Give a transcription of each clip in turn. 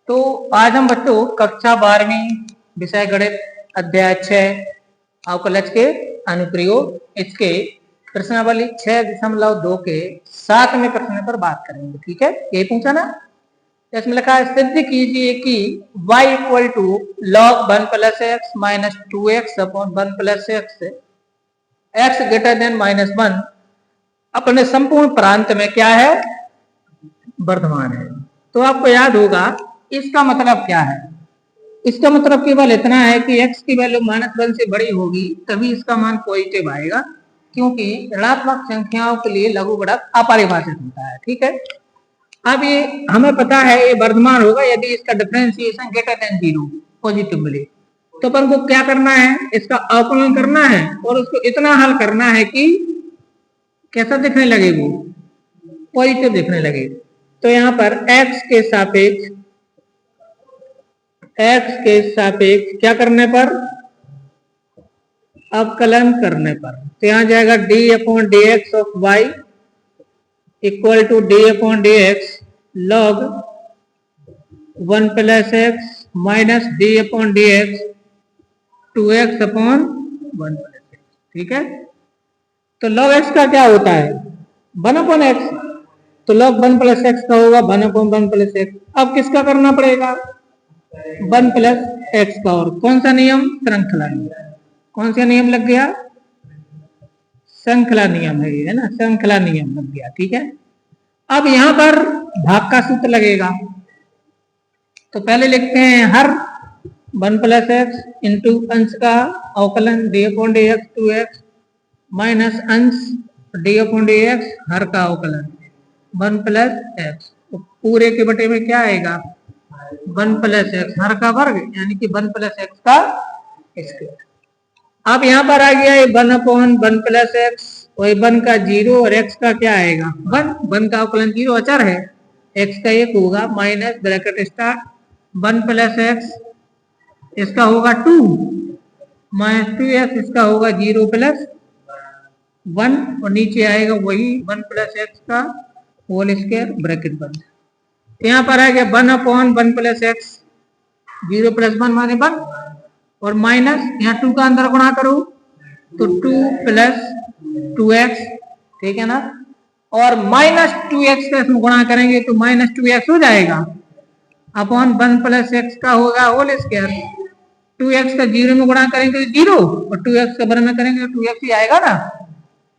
तो आज हम बच्चों कक्षा 12वीं विषय गणित अध्याय 6 अवकलज के अनुप्रयोग इसके प्रश्नावली 6.2 के 7वें प्रश्न पर बात करेंगे। ठीक है, यही पूछा ना। इसमें लिखा है सिद्ध कीजिए कि y equal to log 1 plus x minus 2x upon 1 plus x x greater than -1 अपने संपूर्ण प्रांत में क्या है, वर्धमान है। तो आपको याद होगा इसका मतलब क्या है। इसका मतलब केवल इतना है कि x की वैल्यू -1 से बड़ी होगी तभी इसका मान पॉजिटिव आएगा, क्योंकि ऋणात्मक संख्याओं के लिए लघु गुणक अपरिभाषित होता है। ठीक है, अब ये हमें पता है ये वर्धमान होगा यदि इसका डिफरेंशिएशन ग्रेटर देन 0 पॉजिटिव मिले। तो अपन को क्या करना है, इसका अवकलन करना है और उसको इतना हल करना है कि कैसा दिखने लगे, वो पॉजिटिव दिखने लगे। तो यहाँ पर x के सापेक्ष क्या करने पर, अवकलन करने पर, तो यहाँ जाएगा d upon d x of y equal to d upon d x log 1 plus x minus d upon d x 2x upon 1 plus x. ठीक है, तो लॉग x का क्या होता है, 1 अपॉन एक्स, तो लॉग 1 प्लस एक्स का होगा 1 अपॉन 1 प्लस एक्स। अब किसका करना पड़ेगा, 1 प्लस एक्स का। और कौन सा नियम, श्रृंखला नियम। कौन सा नियम लग गया, श्रृंखला नियम है ये, है ना, श्रृंखला नियम लग गया। ठीक है, अब यहां पर भाग का सूत्र लगेगा। तो पहले लिखते हैं हर 1 प्लस एक्स इंटू अंश का अवकलन D upon d x 2x minus अंश डी अपॉन डी एक्स हर का अवकलन 1 प्लस एक्स। तो पूरे के बटे में क्या आएगा, 1 प्लस एक्स हर का वर्ग यानी कि 1 प्लस एक्स का स्क्वायर। अब यहाँ पर आ गया ये 1 अपॉन 1 प्लस एक्स, वही 1 का 0 और x का क्या आएगा 1 का अवकलन 0 अचर है, x का 1 होगा minus bracket start 1 plus x, इसका होगा 2 माइनस 2x, इसका होगा 0 प्लस 1 और नीचे आएगा वही 1 प्लस एक्स का होल स्क्वायर ब्रैकेट बंद। यहाँ पर आ गया 1 अपॉन 1 प्लस एक्स 0 प्लस 1 माने 1 और माइनस यहाँ 2 का अंदर गुणा करो तो 2 प्लस 2x। ठीक है ना, और माइनस 2x का इसमें गुणा करेंगे तो माइनस 2x हो जाएगा अपॉन 1 प्लस एक्स का होगा होल स्क्वायर। 2x का 0 में गुणा करेंगे तो 0 और 2x का बराबर में करेंगे तो 2x ही आएगा ना।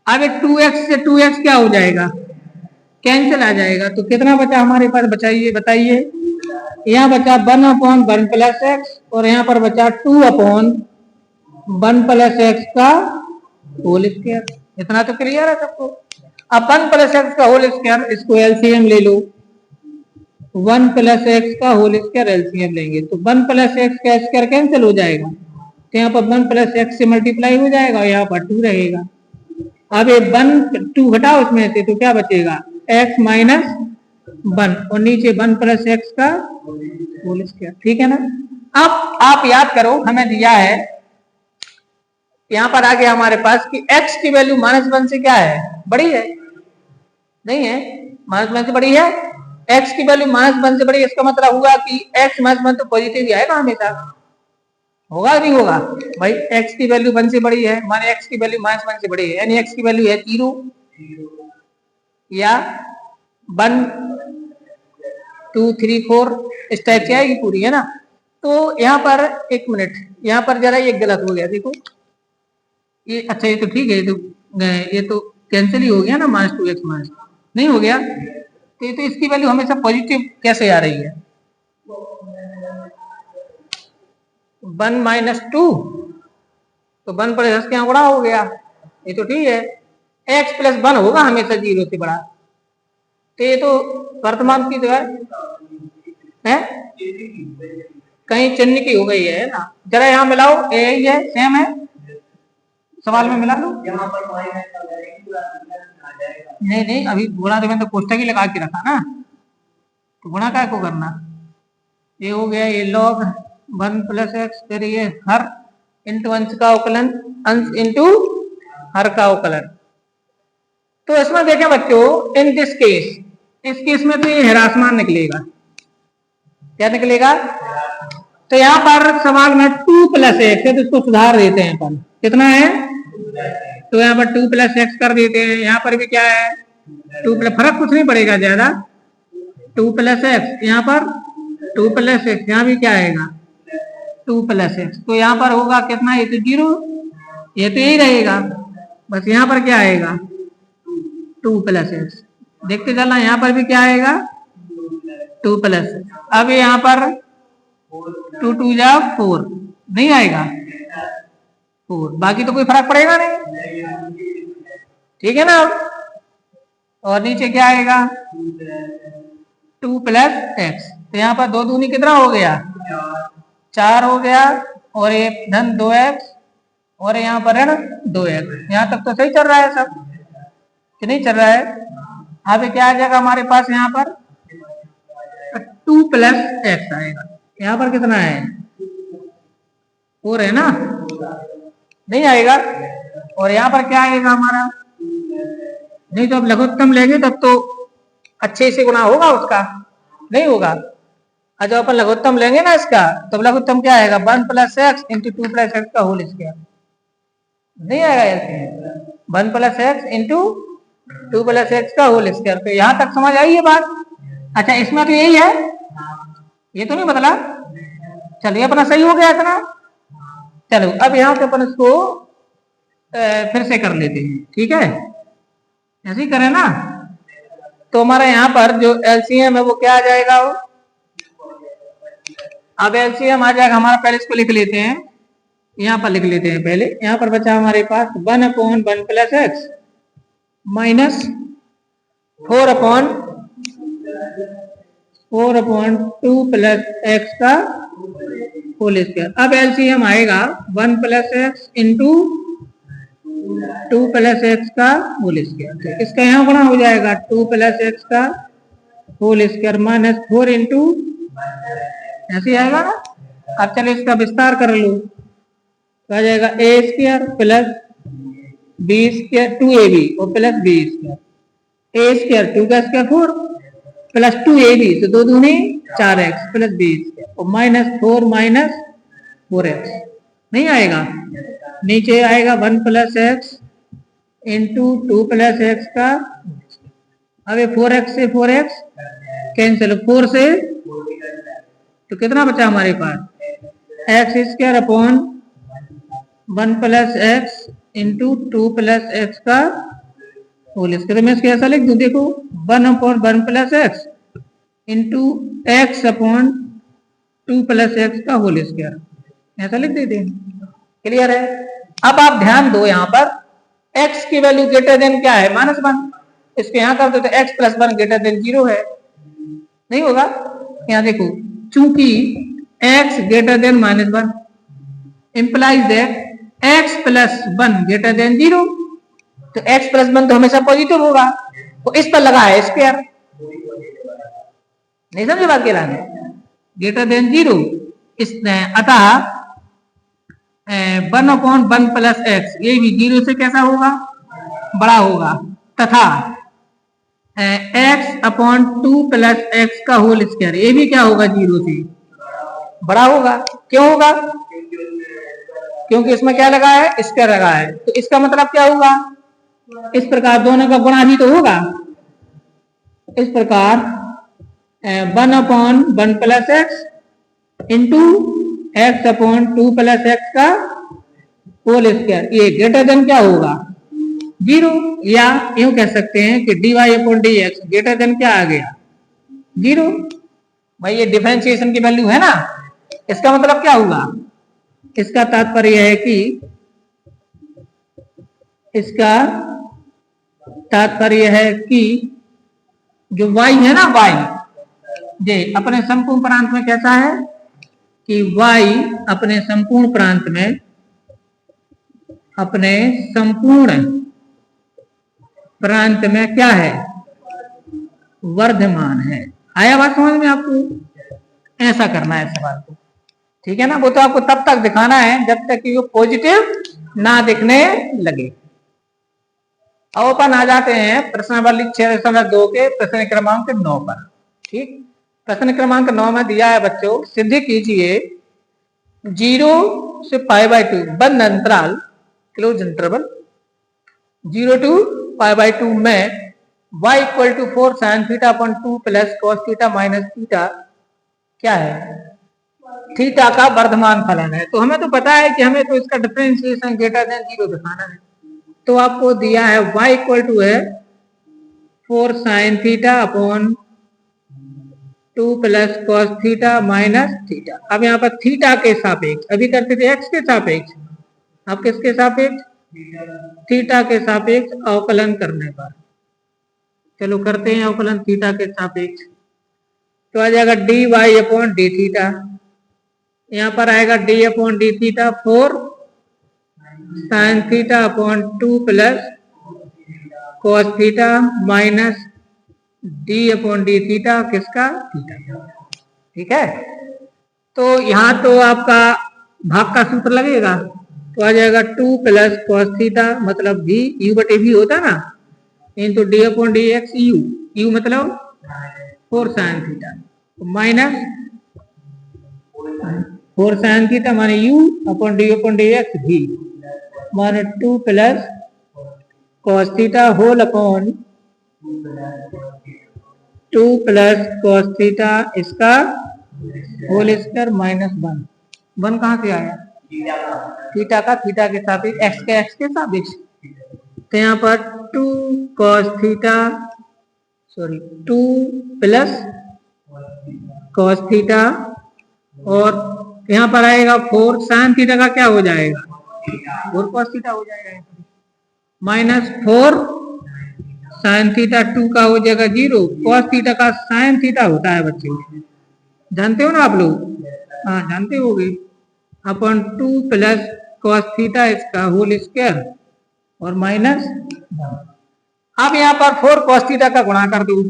अब 2x से 2x क्या हो जाएगा, कैंसिल आ जाएगा। तो कितना बचा हमारे पास, बताइए। यहाँ बचा 1 अपॉन 1 प्लस एक्स और यहाँ पर बचा 2 अपॉन 1 प्लस एक्स का होल स्क्वायर। इतना तो क्लियर है सबको। अब 1 प्लस एक्स का होल स्क्वायर, इसको एलसीएम ले लो, 1 प्लस एक्स का होल स्क्वायर एलसीएम लेंगे तो 1 प्लस एक्स का स्क्वायर कैंसिल हो जाएगा, तो यहाँ पर 1 प्लस एक्स से मल्टीप्लाई हो जाएगा और यहाँ पर 2 रहेगा। अब ये 1 2 घटाओ उसमें से तो क्या बचेगा, x माइनस 1 और नीचे 1 प्लस एक्स का होल स्क्वायर। ठीक है ना। अब आप याद करो हमें दिया है यहां पर आ गया हमारे पास कि x की वैल्यू -1 से क्या है, बड़ी है, नहीं है, -1 से बड़ी है। x की वैल्यू -1 से बड़ी है, इसका मतलब हुआ कि x -1 तो पॉजिटिव ही आएगा हमेशा, होगा नहीं होगा भाई। x की वैल्यू 1 से बड़ी है माने x की वैल्यू -1 से बड़ी है, यानी x की वैल्यू है 0 या 1 2 3 4 इस टाइप से आएगी पूरी, है ना। तो यहाँ पर एक मिनट, यहाँ पर जरा ये गलत हो गया, देखो ये, अच्छा ये तो ठीक है, ये तो कैंसिल ही हो गया ना, -2x माइनस नहीं हो गया, तो इसकी वैल्यू हमेशा पॉजिटिव कैसे आ रही है, 1 माइनस 2 तो 1 प्लस एक्स यहाँ बड़ा हो गया, ये तो ठीक है। x प्लस 1 होगा हमेशा 0 से बड़ा, तो ये तो वर्तमान की जगह है कहीं चिन्ह की हो गई है ना। जरा यहाँ मिलाओ, यही है, सेम है, सवाल में मिला लो। नहीं अभी गुणा तो मैंने तो कोष्ठक ही लगा के रखा ना, तो गुणा क्या को करना, ये हो गया ये log 1 प्लस एक्स, फिर ये हर इंटू अंश का अवकलन, अंश इंटू हर का अवकलन। तो इसमें देखें बच्चों, इन दिस केस, इस केस में तो ये ह्रासमान निकलेगा, क्या निकलेगा? तो यहाँ पर सवाल में 2 + x है तो इसको सुधार देते हैं अपन। कितना है? तो यहाँ पर 2 + x कर देते हैं। यहाँ पर भी क्या है? 2 + फर्क कुछ नहीं पड़ेगा ज्यादा। 2 + x यहाँ पर 2 + x, यहाँ भी क्या आएगा? 2 + x। तो यहाँ पर होगा कितना? ये तो 0, ये तो यही रहेगा। बस यहाँ पर क्या आएगा? 2 + x। देखते चलना यहाँ पर भी क्या आएगा? 2 + x। अब यहाँ पर 2 2 जा 4 नहीं आएगा 4, बाकी तो कोई फर्क पड़ेगा नहीं, ठीक है ना। और नीचे क्या आएगा? 2 + x। तो यहाँ पर 2 दूनी कितना हो गया? 4 हो गया, और ये धन 2x, और यहाँ पर ऋण 2x। यहाँ तक तो सही चल रहा है सब कि नहीं चल रहा है? अभी क्या आ जाएगा हमारे पास? यहाँ पर 2 + x आएगा। यहाँ पर कितना है? 4 है ना, नहीं आएगा। और यहाँ पर क्या आएगा हमारा? नहीं, तो अब लघुत्तम लेंगे तब तो अच्छे से गुना होगा उसका, नहीं होगा। और जब अपन लघुत्तम लेंगे ना इसका, तब लघुत्तम क्या आएगा? 1 + x × 2 + x का होल स्क्वायर। नहीं आएगा ऐसे 1 + x × 2 + x का होल स्क्वायर। तो यहाँ तक समझ आई है बात? अच्छा, इसमें तो यही है, ये तो नहीं बदला। चलिए अपना सही हो गया इतना। चलो अब यहाँ से अपन इसको फिर से कर लेते हैं, ठीक है? ऐसे ही करें ना। तो हमारा यहाँ पर जो एलसीएम है वो क्या आ जाएगा? अब एलसीएम आ जाएगा हमारा, पहले इसको लिख लेते हैं, यहाँ पर लिख लेते हैं पहले। यहाँ पर बचा हमारे पास 1/1 + x माइनस 4/2 + x का होल स्क्वायर। अब एलसीएम आएगा 1 + x × 2 + x का होल स्क्वायर। तो इसका यहाँ गुणा हो जाएगा 2 + x का होल स्क्वायर माइनस 4 × ऐसे आएगा ना। अब चलो इसका विस्तार कर लो, तो आ जाएगा a² + b² 2ab और प्लस b²। a² 2 का स्क्वायर 4 प्लस 2ab, तो 2 दूनी 4x प्लस b² और माइनस 4 - 4x। नहीं आएगा। नीचे आएगा 1 + x × 2 + x का। अब 4x से 4x कैंसिल, 4 से तो कितना बचा हमारे पास? x² अपॉन 1 + x × 2 + x का होल स्क्वायर। मैं इसको ऐसा लिख दूं, देखो 1/1 + x × x अपॉन 2 + x का होल स्क्वायर, ऐसा लिख देते हैं। क्लियर है? अब आप ध्यान दो, यहाँ पर x की वैल्यू ग्रेटर देन क्या है? -1। इसको यहाँ कर दो तो x + 1 > 0 है, नहीं होगा। यहाँ देखो, चूंकि x greater than -1 implies that x + 1 > 0, तो x + 1 तो हमेशा पॉजिटिव होगा, तो इस पर लगा है स्क्वायर। नहीं समझे बात? ग्रेटर देन 0, अतः 1/1 + x ये भी 0 से कैसा होगा? बड़ा होगा, तथा x/2 + x का होल स्क्वायर ये भी क्या होगा? 0 से बड़ा होगा। क्यों होगा? क्योंकि इसमें क्या लगा है? स्क्वायर लगा है। तो इसका मतलब क्या होगा? इस प्रकार दोनों का गुणा भी तो होगा। इस प्रकार 1/1 + x × x/2 + x का होल स्क्वायर, ये ग्रेटर देन क्या होगा? 0। या यूं कह सकते हैं कि dy/dx ग्रेटर देन क्या आ गया? 0। भाई ये डिफरेंशिएशन की वैल्यू है ना। इसका मतलब क्या हुआ? इसका तात्पर्य है कि जो y है ना, y ये अपने संपूर्ण प्रांत में कैसा है कि y अपने संपूर्ण प्रांत में, क्या है? वर्धमान है। आया बात समझ में आपको? ऐसा करना है सवाल को, ठीक है ना। वो तो आपको तब तक दिखाना है जब तक कि वो पॉजिटिव ना दिखने लगे। अब अपन आ जाते हैं प्रश्नावली 6.2 के प्रश्न क्रमांक 9 पर। ठीक, प्रश्न क्रमांक 9 में दिया है बच्चों, सिद्ध कीजिए 0 से π/2 बंद अंतराल क्लोज इंटरवल 0 to π/2 में y equal to 4 sin theta upon 2 plus cos theta minus theta क्या है, थीटा का वर्धमान फलन है। तो हमें तो पता है कि हमें तो इसका डिफरेंशिएशन ग्रेटर देन 0 दिखाना है। तो आपको दिया है y इक्वल टू है 4 sin theta upon 2 plus cos theta minus theta. अब यहाँ पर थीटा के सापेक्ष, अभी करते थे x के सापेक्ष, अब किसके सापेक्ष, थीटा के सापेक्ष अवकलन करने पर, चलो करते हैं अवकलन थीटा के सापेक्ष। तो आ जाएगा dy अपॉन डी थीटा, यहाँ पर आएगा D upon D theta 4 sine theta upon 2 plus cos theta minus D upon D theta किसका, थीटा। ठीक है, तो यहाँ तो आपका भाग का सूत्र लगेगा, तो आ जाएगा 2 प्लस कॉस थीटा मतलब भी यू बटे भी होता ना, into d upon d x u, u मतलब 4 sine theta minus 4 sine theta माने यू अपॉन डी एक्स भी माने 2 plus cos theta whole upon 2 plus cos theta इसका होल स्क्वायर माइनस 1 कहाँ से आया, थीटा का, थीटा के सापेक्ष, एक्स के सापेक्ष। तो यहाँ पर 2 cos theta 2 plus cos theta और यहाँ पर आएगा 4 साइन थीटा का क्या हो जाएगा, 4 कॉस थीटा हो जाएगा माइनस 4 साइन थीटा 2 का हो जाएगा 0, कॉस थीटा का साइन थीटा होता है बच्चे, जानते हो ना आप लोग, हाँ जानते होगे, अपॉन 2 प्लस कॉस थीटा इसका होल स्क्वायर और माइनस। अब यहाँ पर 4 कॉस थीटा का गुणा कर दो,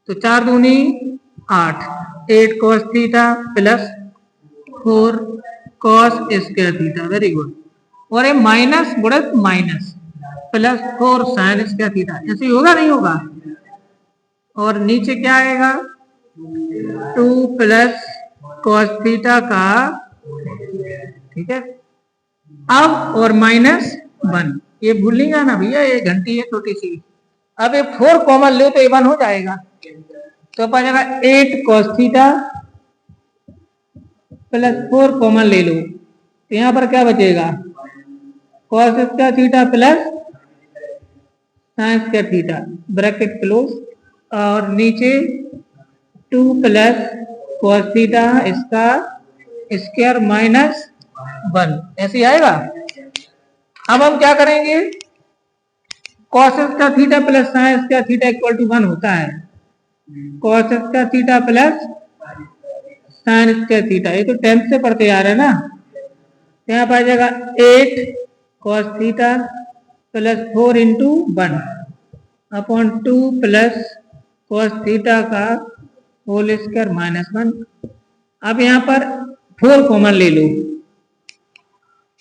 तो 4 दूनी 8 cos theta plus 4 cos square theta, very good, और ये माइनस गुणित minus plus 4 sign square theta, ऐसे होगा नहीं होगा, और नीचे क्या आएगा 2 प्लस कॉस थीटा का, ठीक है, अब और माइनस 1, ये भूलिएगा ना भैया, ये घंटी है छोटी सी, अब ये 4 कॉमन लो तो ये 1 हो जाएगा, तो आ जाएगा 8 कॉस थीटा प्लस 4 कॉमन ले लो, तो यहाँ पर क्या बचेगा, cos square theta plus sine square theta bracket close, और नीचे 2 प्लस कॉस थीटा इसका स्क्वायर माइनस 1, ऐसे आएगा। अब हम क्या करेंगे, cos square theta plus sine square theta equal to 1 होता है, cos square theta plus sine square theta, ये तो 10th से पढ़ते आ रहे हैं ना, तो यहाँ पर आ जाएगा 8 cos theta plus 4 into 1 upon 2 plus cos theta का होल स्क्वायर माइनस 1। अब यहाँ पर 4 कॉमन ले लो,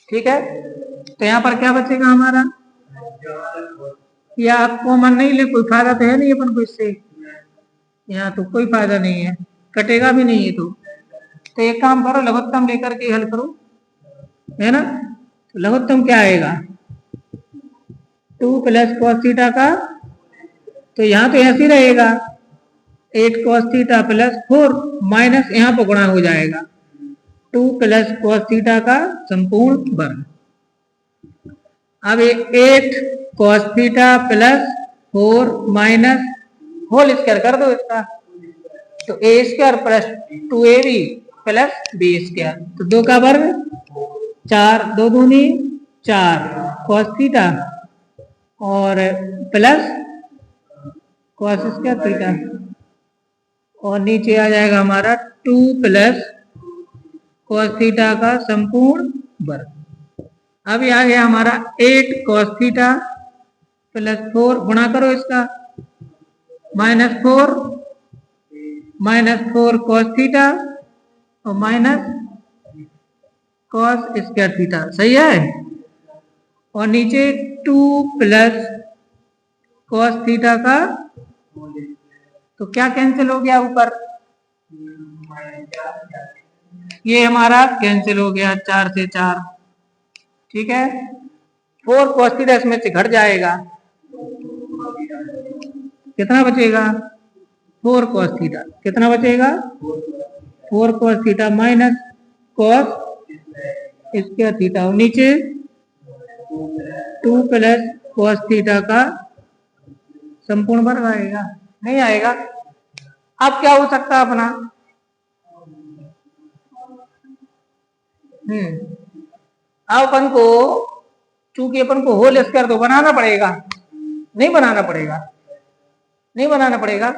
ठीक है, तो यहाँ पर क्या बचेगा हमारा, या आप कॉमन नहीं ले, कोई फायदा तो है नहीं अपन को इससे, यहाँ तो कोई फायदा नहीं है, कटेगा भी नहीं है, तो एक काम करो, लघुत्तम लेकर के हल करो, है ना, तो लघुत्तम क्या आएगा 2 प्लस कॉस थीटा का, तो यहाँ तो ऐसे ही रहेगा 8 कॉस थीटा प्लस 4 माइनस यहाँ पर गुणा हो जाएगा 2 प्लस कॉस थीटा का संपूर्ण वर्ग। अब 8 cos theta plus 4 minus whole square कर दो इसका, तो A square plus 2ab plus B square, तो 2 का वर्ग 4, 2 दूनी 4 कॉस थीटा और प्लस कॉस स्क्वायर थीटा, और नीचे आ जाएगा हमारा 2 प्लस कॉस थीटा का संपूर्ण वर्ग। अभी आ गया हमारा 8 कॉस थीटा प्लस 4 गुणा करो इसका माइनस 4 कॉस थीटा और माइनस कॉस स्क्वायर थीटा, सही है, और नीचे 2 प्लस कॉस थीटा का, तो क्या कैंसिल हो गया ऊपर, ये हमारा कैंसिल हो गया, 4 से 4, ठीक है। 4 cos थीटा इसमें से घट जाएगा, कितना बचेगा? 4 cos थीटा। कितना बचेगा? 4 cos theta minus cos square theta, और नीचे 2 प्लस cos थीटा का संपूर्ण वर्ग आएगा, नहीं आएगा। अब क्या हो सकता है अपना? अब अपन को, चूंकि अपन को होल स्क्वायर तो बनाना पड़ेगा, नहीं बनाना पड़ेगा, नहीं बनाना पड़ेगा,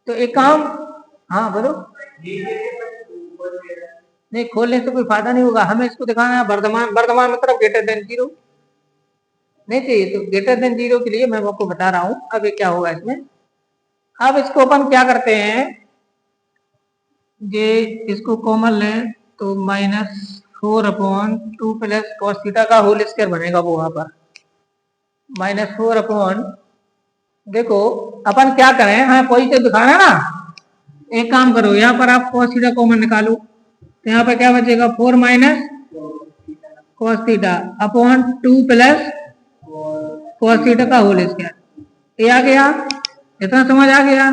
तो एक काम, हाँ बोलो। नहीं, खोलने से कोई फायदा नहीं होगा, हमें इसको दिखाना है वर्धमान, वर्धमान मतलब ग्रेटर देन 0 नहीं चाहिए, तो ग्रेटर देन 0 के लिए मैं आपको बता रहा हूं। अब ये क्या होगा इसमें, अब इसको अपन क्या करते हैं, ये इसको कॉमन लें तो -4/2 प्लस कॉस थीटा का होल स्क्वायर बनेगा, वो वहां पर -4 देखो अपन क्या करें, हमें पॉजिटिव दिखाना है ना। एक काम करो, यहाँ पर आप कॉस थीटा कॉमन निकालो, तो यहाँ पर क्या बचेगा? 4 minus cos theta upon 2 plus cos theta का होल स्क्वायर। ये आ गया, इतना समझ आ गया।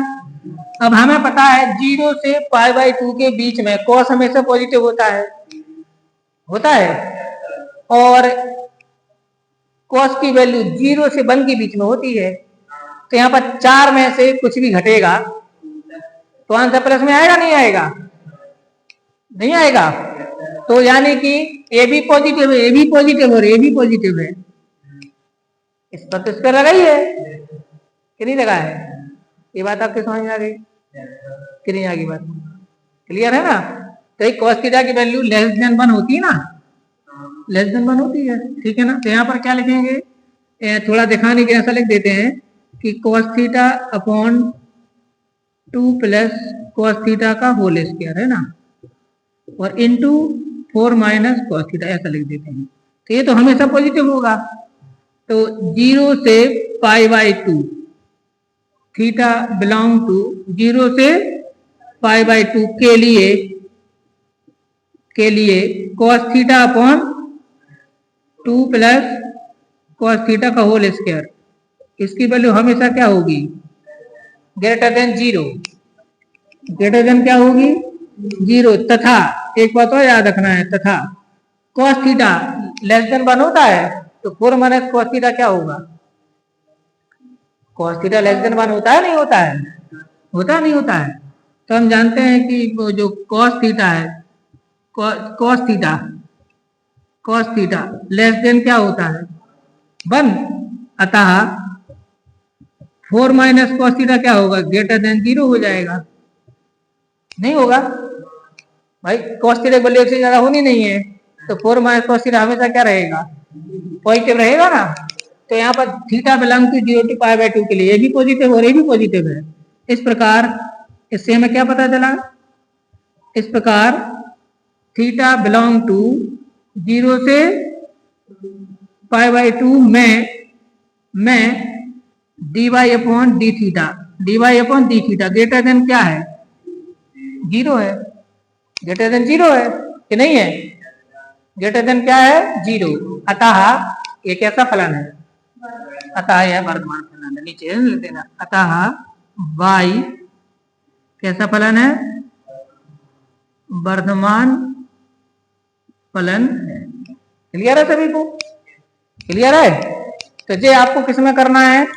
अब हमें पता है 0 से π/2 के बीच में कॉस हमेशा पॉजिटिव होता है, होता है, और कॉस की वैल्यू 0 से 1 के बीच में होती है। तो यहाँ पर 4 में से कुछ भी घटेगा तो आंसर प्लस में आएगा, नहीं आएगा? नहीं आएगा। तो यानी कि ए भी पॉजिटिव है, ए भी पॉजिटिव और ए भी पॉजिटिव है, इस पर तो स्क्वायर लगा ही है कि नहीं लगा है? ये बात आपके समझ में आ गई कि नहीं आ गई? बात क्लियर है ना? तो एक cos थीटा की वैल्यू लेस देन 1 होती है ना, लेस देन 1 होती है, ठीक है ना। तो यहाँ पर क्या लिखेंगे, थोड़ा दिखाने के ऐसा लिख देते हैं कि cos theta upon 2 plus cos theta का होल स्क्वायर है ना, और इंटू 4 माइनस cos थीटा, ऐसा लिख देते हैं। तो ये तो हमेशा पॉजिटिव होगा। तो 0 से π/2 थीटा बिलोंग टू 0 से π/2 के लिए cos theta upon 2 plus cos theta का होल स्क्वायर, इसकी वैल्यू हमेशा क्या होगी? Greater than 0। ग्रेटर देन क्या होगी? 0। तथा एक बात और याद रखना है, तथा cos थीटा लेस देन 1 होता है, तो 4 माइनस cos थीटा क्या होगा? cos थीटा लेस देन 1 होता है, नहीं होता है? होता नहीं होता है। तो हम जानते हैं कि वो जो cos थीटा है, cos थीटा लेस देन क्या होता है? 1। अतः 4 माइनस cos थीटा क्या होगा? ग्रेटर देन 0 हो जाएगा, नहीं होगा भाई? cos थीटा की वैल्यू से ज्यादा होनी नहीं है, तो 4 माइनस cos थीटा हमेशा क्या रहेगा? पॉजिटिव रहेगा ना। तो यहाँ पर थीटा बिलोंग टू 0 to π/2 के लिए ये भी पॉजिटिव और ये भी पॉजिटिव है। इस प्रकार इससे हमें क्या पता चला? इस प्रकार थीटा बिलोंग टू 0 से π/2 में dy/d थीटा ग्रेटर देन क्या है? 0 है। ग्रेटर देन 0 है कि नहीं है? ग्रेटर देन क्या है? 0। अतः ये कैसा फलन है? अतः यह वर्धमान फलन है, नीचे लिख देना। अतः y कैसा फलन है? वर्धमान फलन है। क्लियर है सभी को? क्लियर है? तो ये आपको किसमें करना है?